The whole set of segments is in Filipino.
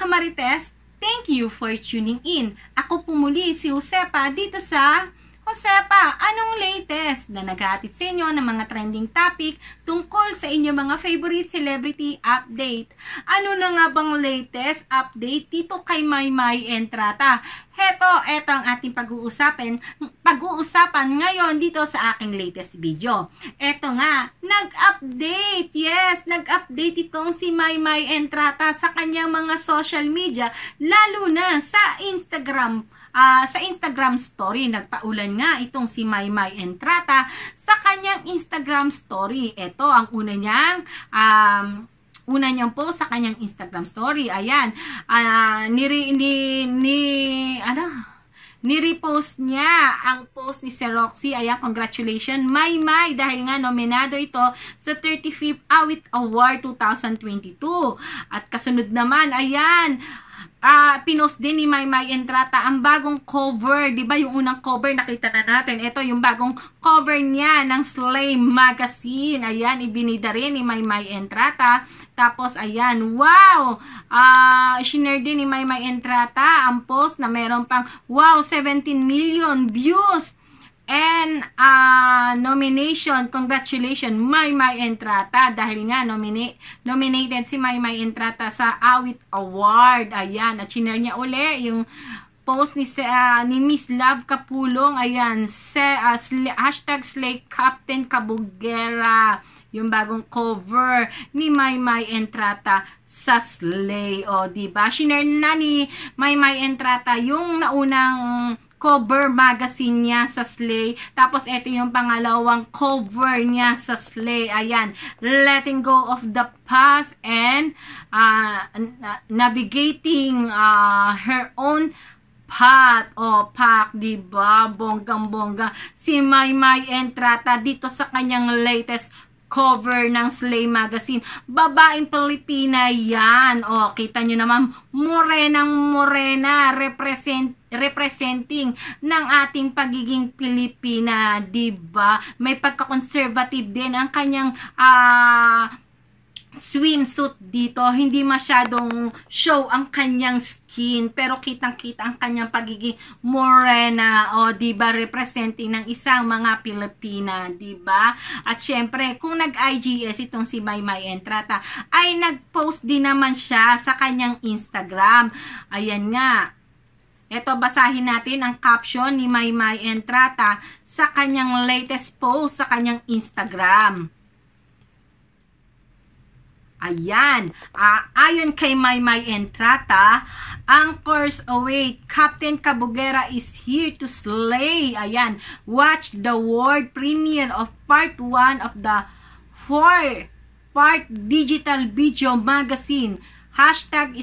Kamarites, thank you for tuning in. Ako po muli si Josepa dito sa Josepa, anong latest na naghahatid sa inyo ng mga trending topic tungkol sa inyong mga favorite celebrity update. Ano na nga bang latest update dito kay Maymay Entrata? Ito ang ating pag-uusapan ngayon dito sa aking latest video. Ito nga, nag-update. Yes, nag-update itong si Maymay Entrata sa kanyang mga social media, lalo na sa Instagram. Sa Instagram story, nagpaulan nga itong si Maymay Entrata sa kanyang Instagram story. Ito ang una niyang post sa kanyang Instagram story. Ayan, ni-repost niya ang post ni Sir Roxy. Ayan, congratulations Maymay, dahil nga nominado ito sa 35th Awit Award 2022. At kasunod naman, ayan, pinost din ni Maymay Entrata ang bagong cover, di ba? Yung unang cover nakita na natin. Ito yung bagong cover niya ng Slay Magazine. Ayan, ibinida rin ni Maymay Entrata. Tapos ayan, wow! Shinare din ni Maymay Entrata ang post na meron pang wow, 17 million views and nomination. Congratulations Maymay Entrata, dahil nga nominated si Maymay Entrata sa Awit Award. Ayan, at shinare niya uli yung post ni Miss Love Kapulong. Ayan, hashtag Slay Captain Kabugera, yung bagong cover ni Maymay Entrata sa Slay. O, diba? Shinare na ni Maymay Entrata yung naunang cover magazine niya sa Slay. Tapos ito yung pangalawang cover niya sa Slay. Ayan, letting go of the past and navigating her own path. O, path, diba? Bonggang-bongga si Maymay Entrata dito sa kanyang latest cover ng Slay Magazine. Babaeng Pilipina yan. O, kita nyo naman, morenang-morena, representing ng ating pagiging Pilipina, diba? May pagka-conservative din ang kanyang swimsuit dito. Hindi masyadong show ang kanyang skin, pero kitang-kita ang kanyang pagiging morena, o diba, representing ng isang mga Pilipina, diba? At syempre, kung nag-IGS itong si Maymay Entrata, ay nag-post din naman siya sa kanyang Instagram. Ayan nga. Ito, basahin natin ang caption ni Maymay Entrata sa kanyang latest post sa kanyang Instagram. Ayan, ayon kay Maymay Entrata, anchors await, Captain Kabugera is here to slay. Ayan, watch the world premiere of part 1 of the 4-part digital video magazine. Hashtag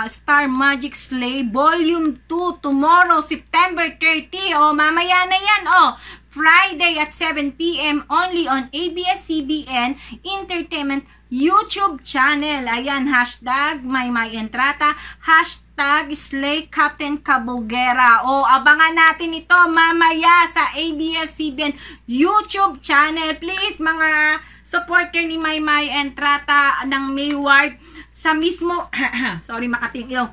Star Magic Slay Volume 2 tomorrow, September 30. O, mamaya na yan. O, Friday at 7 p.m. only on ABS-CBN Entertainment YouTube channel. Ayan, hashtag Maymay Entrata, hashtag Slay Captain Kabugera. O, abangan natin ito mamaya sa ABS-CBN YouTube channel. Please, mga supporter ni Maymay Entrata ng Mayward, sa mismo sorry, makating ilaw.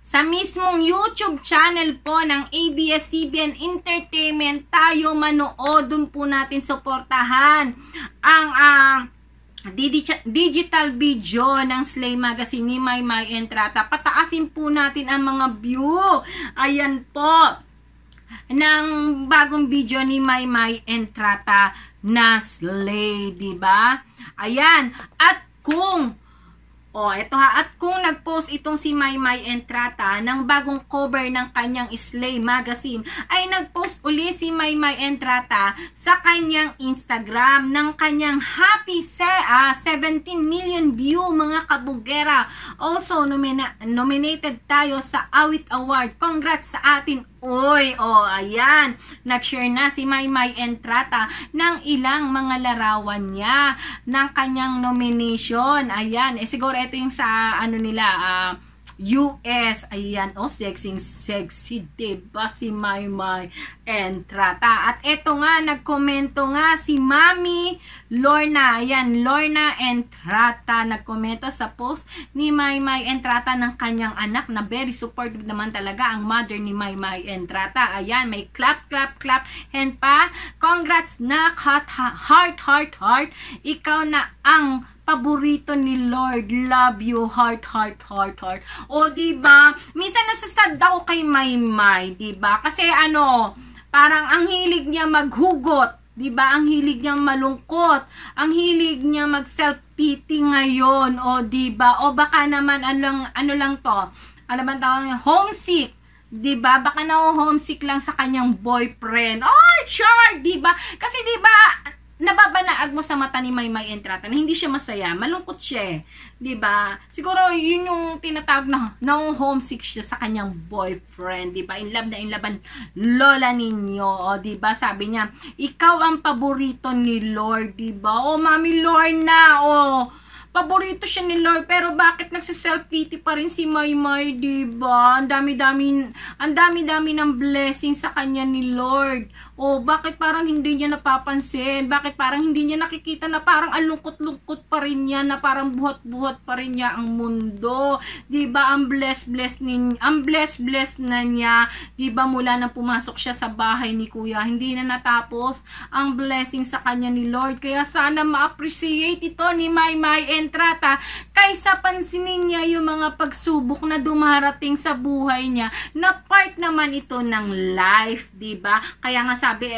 Sa mismong YouTube channel po ng ABS-CBN Entertainment tayo manood. Doon po natin suportahan ang digital video ng Slay Magazine ni Maymay Entrata. Pataasin po natin ang mga view. Ayan po, ng bagong video ni Maymay Entrata na Slay, diba? Ayan, at kung nag-post itong si Maymay Entrata ng bagong cover ng kanyang Slay Magazine, ay nag-post uli si Maymay Entrata sa kanyang Instagram ng kanyang happy 17 million view, mga kabugera. Also, nominated tayo sa Awit Award. Congrats sa atin. Uy, ayan, nag-share na si Maymay Entrata ng ilang mga larawan niya ng kanyang nomination. Ayan, siguro ito yung sa US. Ayan, sexy, diba si Maymay Entrata. At eto nga, nagkomento nga si Mami Lorna. Ayan, Lorna Entrata. Nagkomento sa post ni Maymay Entrata ng kanyang anak na very supportive naman talaga ang mother ni Maymay Entrata. Ayan, may clap, and pa. Congrats na, heart. Ikaw na ang paborito ni Lord. Love you, heart. O, diba? Minsan nasasad ako kay Maymay, diba? Kasi parang ang hilig niya maghugot, diba? Ang hilig niya malungkot. Ang hilig niya mag-self-pity ngayon, o, diba? O baka naman, ano lang to? Ano ba tawag niya? Homesick. Diba? Baka homesick lang sa kanyang boyfriend. Oh, sure, diba? Kasi diba, nababanaag mo sa mata ni Maymay Entrata na hindi siya masaya, malungkot siya, diba? Siguro yun yung tinatawag na homesick siya sa kanyang boyfriend, diba? In love ang lola ninyo, o diba? Sabi niya, ikaw ang paborito ni Lord, diba? O, Mami Lorna, paborito siya ni Lord, pero bakit nagsiself-pity pa rin si Maymay, diba? Ang dami-dami ng blessing sa kanya ni Lord. O, bakit parang hindi niya napapansin? Bakit parang hindi niya nakikita na parang ang lungkot-lungkot pa rin niya, na parang buhat-buhat pa rin niya ang mundo? Diba? Ang bless na niya, diba? Mula nang pumasok siya sa bahay ni Kuya, hindi na natapos ang blessing sa kanya ni Lord. Kaya sana ma-appreciate ito ni Maymay Entrata, kaysa pansinin niya yung mga pagsubok na dumarating sa buhay niya, na part naman ito ng life, diba? Kaya nga sabi,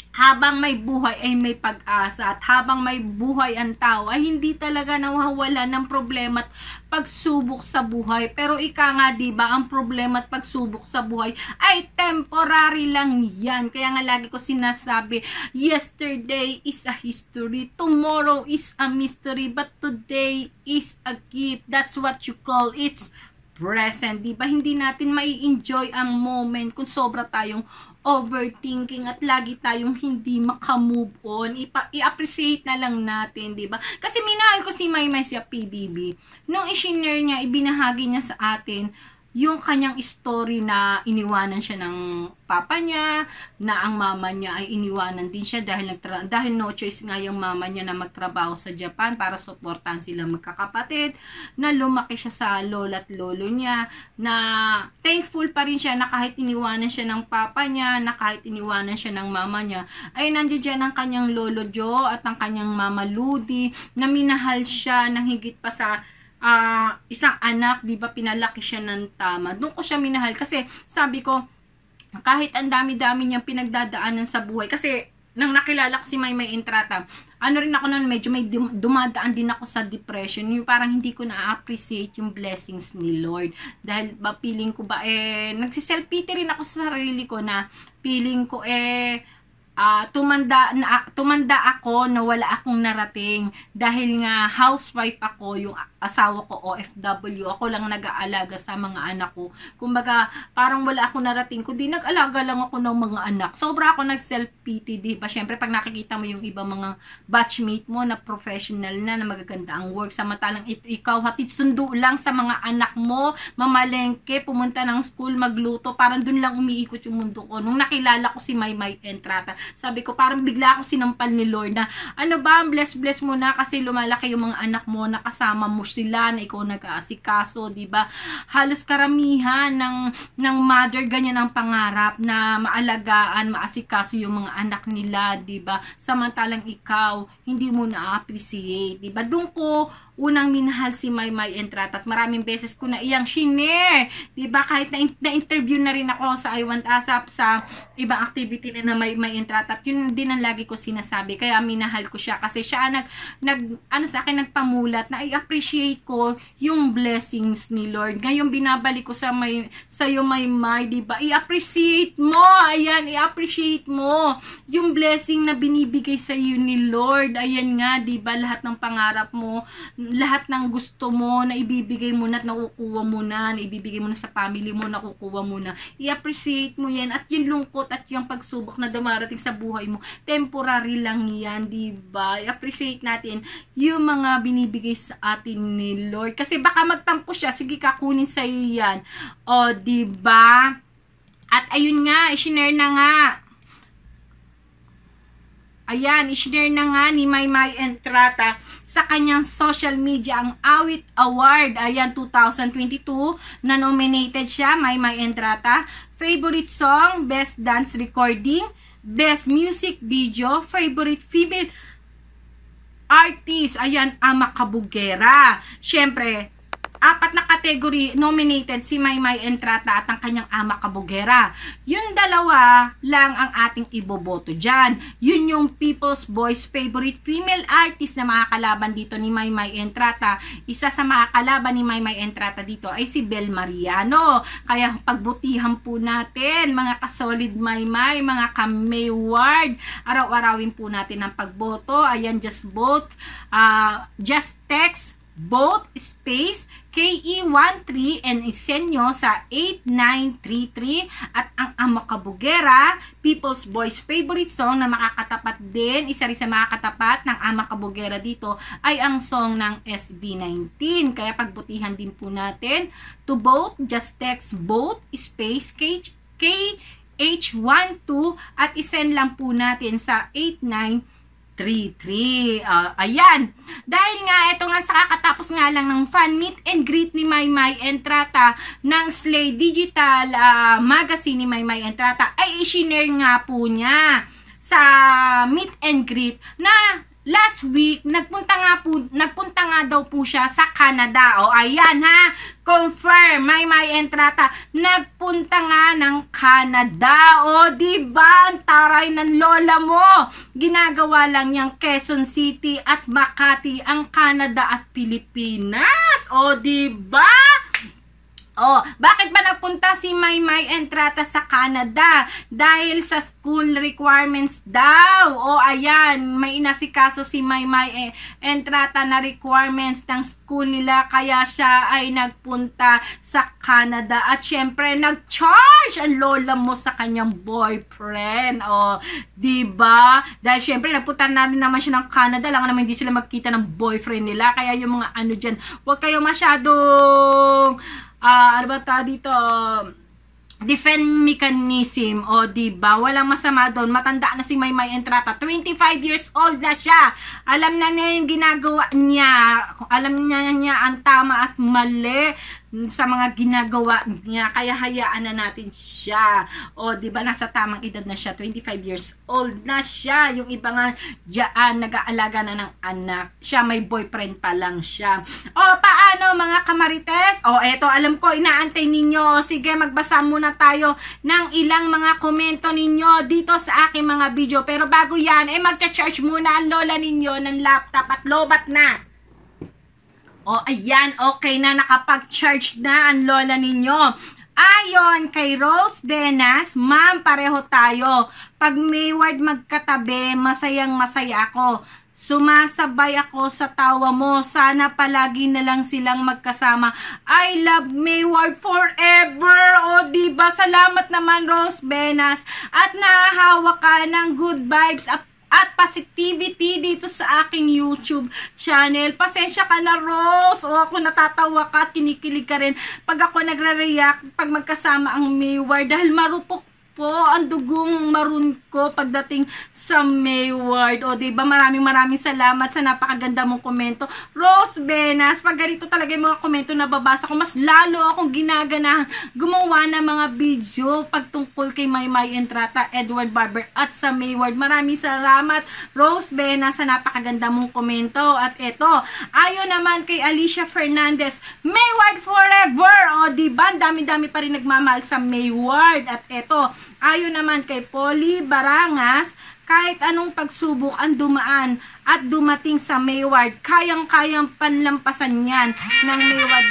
habang may buhay ay may pag-asa, at habang may buhay ang tao ay hindi talaga nawawala ng problema at pagsubok sa buhay. Pero ika nga, diba, ang problema at pagsubok sa buhay ay temporary lang yan. Kaya nga lagi ko sinasabi, yesterday is a history, tomorrow is a mystery, but today is a gift. That's what you call it's present, diba? Hindi natin mai-enjoy ang moment kung sobra tayong overthinking at lagi tayong hindi makamove on. I-appreciate na lang natin, diba? Kasi minahal ko si Maymay sa PBB. Nung i-share niya, ibinahagi niya sa atin yung kanyang story na iniwanan siya ng papa niya, na ang mama niya ay iniwanan din siya dahil no choice nga yung mama niya na magtrabaho sa Japan para suportahan sila magkakapatid, na lumaki siya sa lola at lolo niya, na thankful pa rin siya na kahit iniwanan siya ng papa niya, na kahit iniwanan siya ng mama niya, ay nandiyan ang kanyang lolo Joe at ang kanyang mama Ludi, na minahal siya ng higit pa sa isang anak, di ba? Pinalaki siya ng tama. Doon ko siya minahal kasi sabi ko, kahit ang dami-dami niyang pinagdadaanan sa buhay, kasi nang nakilala ko si Maymay Entrata, rin ako nun, medyo may dumadaan din ako sa depression, yung parang hindi ko na-appreciate yung blessings ni Lord. Dahil feeling ko nagsiself-pity rin ako sa sarili ko, na feeling ko tumanda ako na wala akong narating dahil nga housewife ako, yung asawa ko OFW, ako lang nag-aalaga sa mga anak ko. Kumbaga, parang wala akong narating, kundi nag-alaga lang ako ng mga anak. Sobra ako nag-self-pity, di ba? Syempre, pag nakikita mo yung ibang mga batchmate mo na professional na magaganda ang work, samantalang ikaw hatid sundo lang sa mga anak mo, mamalengke, pumunta ng school, magluto, parang dun lang umiikot yung mundo ko. Nung nakilala ko si Maymay Entrata, sabi ko, parang bigla ako sinampal ni Lord na, bless mo na kasi lumalaki yung mga anak mo, nakasama mo sila, na ikaw nag-aasikaso, diba? Halos karamihan ng mother, ganyan ang pangarap, na maalagaan, maasikaso yung mga anak nila, diba? Samantalang ikaw, hindi mo na-appreciate, diba? Doon ko unang minahal si Maymay Entrata, at maraming beses ko na iyang shinare, diba? Kahit na-interview na rin ako sa I Want ASAP, sa ibang activity na Maymay Entrata, at yun din ang lagi ko sinasabi, kaya minahal ko siya, kasi siya sa akin nagpamulat, na i-appreciate ko yung blessings ni Lord. Ngayon binabalik ko sa iyo, Maymay, diba? I-appreciate mo, ayan, i-appreciate mo yung blessing na binibigay sa iyo ni Lord. Ayan nga, diba? Lahat ng pangarap mo, lahat ng gusto mo na ibibigay mo na at nakukuha mo na ibibigay mo na sa family mo, nakukuha mo na. I-appreciate mo yan, at yung lungkot at yung pagsubok na dumarating sa buhay mo, temporary lang yan, diba? I-appreciate natin yung mga binibigay sa atin ni Lord. Kasi baka magtampo siya, sige kakunin sa'yo yan. O, diba? At ayun nga, i-share na nga. Ayan, i-share na nga ni Maymay Entrata sa kanyang social media ang Awit Award. Ayan, 2022 na nominated siya, Maymay Entrata. Favorite Song, Best Dance Recording, Best Music Video, Favorite Female Artist. Ayan, Ama Kabugera. Siyempre, 4 na category nominated si Maymay Entrata at ang kanyang Ama Kabugera. Yung 2 lang ang ating iboboto dyan. Yun yung People's Voice Favorite Female Artist na makakalaban dito ni Maymay Entrata. Isa sa makakalaban ni Maymay Entrata dito ay si Bel Mariano. Kaya pagbutihan po natin, mga kasolid Maymay, mga ka-Mayward, araw-arawin po natin ang pagboto. Ayan, just vote. Just text vote space KE13 and isend nyo sa 8933 at ang Ama Kabugera, People's Voice Favorite Song na makakatapat din, isa rin sa makakatapat ng Ama Kabugera dito ay ang song ng SB19. Kaya pagbutihan din po natin to vote, just text vote space KH12 at isend lang po natin sa 8933. Ayan. Dahil nga, ito nga sa kakatapos nga lang ng fan meet and greet ni Maymay Entrata ng Slay Digital magazine ni Maymay Entrata, ay i-share nga po niya sa meet and greet na last week, nagpunta nga daw po siya sa Canada. O, ayan ha, confirm, Maymay Entrata, nagpunta nga ng Canada. O, diba, ang taray ng lola mo. Ginagawa lang niyang Quezon City at Makati ang Canada at Pilipinas. O, diba? Oh, bakit ba nagpunta si Maymay Entrata sa Canada? Dahil sa school requirements daw. Oh, ayan, may inasikaso si Maymay Entrata na requirements ng school nila, kaya siya ay nagpunta sa Canada. At syempre, nag-charge ang lola mo sa kanyang boyfriend. Oh, diba? Dahil syempre, nagpunta na rin naman siya ng Canada, lang naman hindi sila magkita ng boyfriend nila. Kaya yung mga ano dyan, huwag kayo masyadong ano ba ta dito, defend mechanism, o diba, walang masama doon. Matanda na si Maymay Entrata, 25 years old na siya, alam na niya yung ginagawa niya, alam niya ang tama at mali sa mga ginagawa niya, kaya hayaan na natin siya. O diba, nasa tamang edad na siya, 25 years old na siya. Yung iba nga diyan nag-aalaga na ng anak, siya may boyfriend pa lang siya. O paano mga kamarites? O eto, alam ko inaantay ninyo. Sige, magbasa muna tayo ng ilang mga komento ninyo dito sa aking mga video. Pero bago yan, magcha-charge muna ang lola ninyo ng laptop at lobat na. O, ayan, okay na, nakapag-charge na ang lola ninyo. Ayon kay Rose Benas, ma'am, pareho tayo. Pag Mayward magkatabi, masayang masaya ako. Sumasabay ako sa tawa mo. Sana palagi na lang silang magkasama. I love Mayward forever. O, diba? Salamat naman, Rose Benas. At nahahawa ka ng good vibes at positivity dito sa aking YouTube channel. Pasensya ka na, Rose. O, ako natatawa ka at kinikilig ka rin pag ako nagre-react pag magkasama ang Mayward. Dahil marupok po ang dugong maroon ko pagdating sa Mayward. O, diba? Maraming salamat sa napakaganda mong komento, Rose Benas. Pag ganito talaga yung mga komento na babasa ko, mas lalo akong ginagana gumawa ng mga video pagtungkol kay Maymay Entrata, Edward Barber at sa Mayward. Maraming salamat, Rose Benas, sa napakaganda mong komento. At eto, ayon naman kay Alicia Fernandez, Mayward forever. O, diba? Dami-dami pa rin nagmamahal sa Mayward. At eto, ayon naman kay Polly Barangas, kahit anong pagsubok ang dumaan at dumating sa Mayward, kayang-kayang panlampasan yan ng Mayward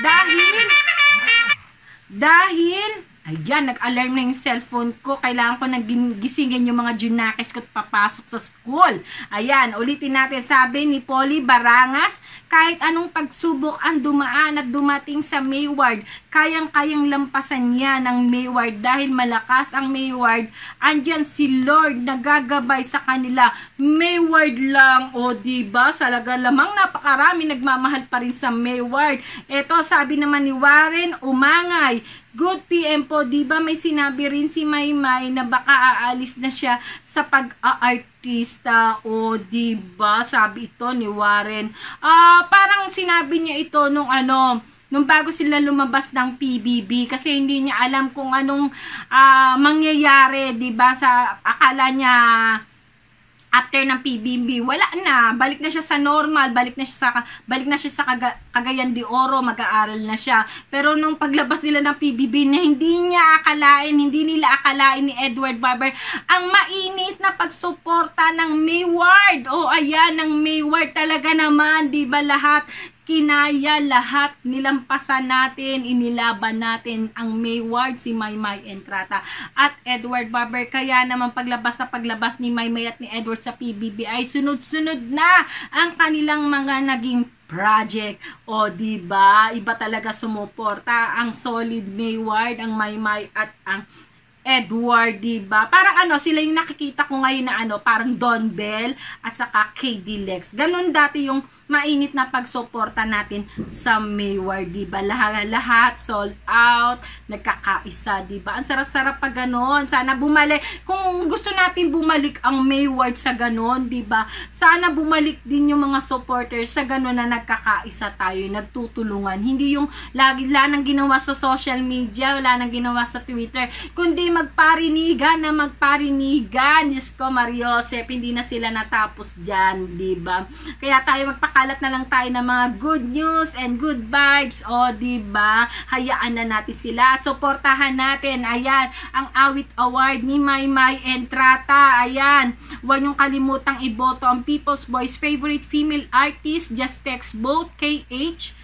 dahil ayan, nag-alarm na yung cellphone ko. Kailangan ko nagisingin yung mga junakis ko at papasok sa school. Ayan, ulitin natin. Sabi ni Polly Barangas, Kahit anong pagsubok ang dumaan at dumating sa Mayward, kayang-kayang lampasan niya ng Mayward dahil malakas ang Mayward. Andyan si Lord nagagabay sa kanila. Mayward lang, o diba? Salaga lamang napakarami nagmamahal pa rin sa Mayward. Eto, sabi naman ni Warren, umangay. Good PM po, diba may sinabi rin si Maymay na baka aalis na siya sa pag-aartista, o diba? Sabi ito ni Warren. Parang sinabi niya ito nung bago sila lumabas ng PBB kasi hindi niya alam kung anong mangyayari, diba? Sa akala niya after ng PBB, wala na, balik na siya sa normal, balik na siya sa Cagayan de Oro, mag-aaral na siya. Pero nung paglabas nila ng PBB na hindi nila akalain ni Edward Barber ang mainit na pagsuporta ng Mayward. O ayan, ng Mayward talaga naman, di ba lahat kinaya, lahat nilampasan natin, inilaban natin ang Mayward, si Maymay Entrata at Edward Barber. Kaya naman paglabas ni Maymay at ni Edward sa PBB ay sunod-sunod na ang kanilang mga naging project. O diba, iba talaga sumuporta ang solid Mayward, ang Maymay at ang Edward, diba? Parang sila yung nakikita ko ngayon na parang Don Bell at saka KD Lex. Ganun dati yung mainit na pagsuporta natin sa Mayward, diba? Lahat sold out, nagkakaisa, diba? Ang sarap-sarap pag ganun. Sana bumalik. Kung gusto natin bumalik ang Mayward sa ganun, diba? Sana bumalik din yung mga supporters sa ganun na nagkakaisa tayo, nagtutulungan. Hindi yung lagi nang ginawa sa social media, wala nang ginawa sa Twitter, kundi magparinigan. Diyos ko, Mariosep, hindi na sila natapos dyan, diba? Kaya tayo magpakalat na lang tayo ng mga good news and good vibes, o diba? Hayaan na natin sila at suportahan natin. Ayan, ang Awit Award ni Maymay Entrata. Ayan, huwag niyong kalimutang iboto ang People's Voice Favorite Female Artist. Just text vote KH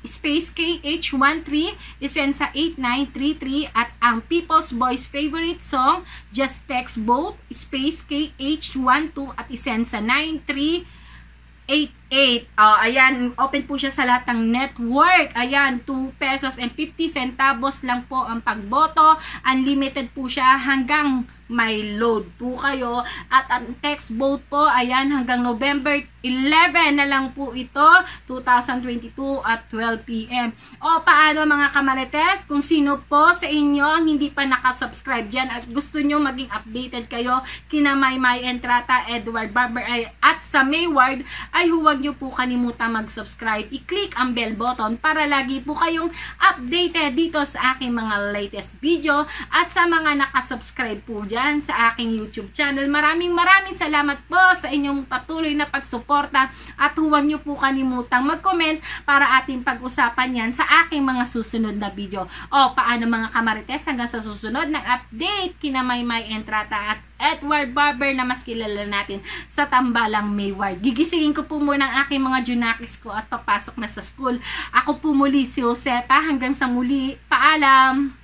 space KH13 isend sa 8933 at ang People's Voice Favorite Song, just text vote space KH12 at isend sa 9388. Ayan, open po siya sa lahat ng network. Ayan, 2 pesos and 50 centavos lang po ang pagboto. Unlimited po siya hanggang may load po kayo. At ang text vote po, ayan, hanggang November 11 na lang po ito, 2022 at 12 PM. O paano mga kamarites, kung sino po sa inyo ang hindi pa nakasubscribe dyan at gusto nyo maging updated kayo kina Maymay Entrata, Edward Barber at sa Mayward, ay huwag nyo po kalimutan mag-subscribe. I-click ang bell button para lagi po kayong updated dito sa aking mga latest video at sa mga nakasubscribe po dyan sa aking YouTube channel. Maraming salamat po sa inyong patuloy na pagsuporta at huwag nyo po kalimutang mag-comment para ating pag-usapan yan sa aking mga susunod na video. O paano mga kamarites, hanggang sa susunod ng update kina Maymay Entrata at Edward Barber na mas kilala natin sa tambalang Mayward. Gigisingin ko po muna ang aking mga junakis ko at papasok na sa school. Ako po muli si Josepa. Hanggang sa muli, paalam!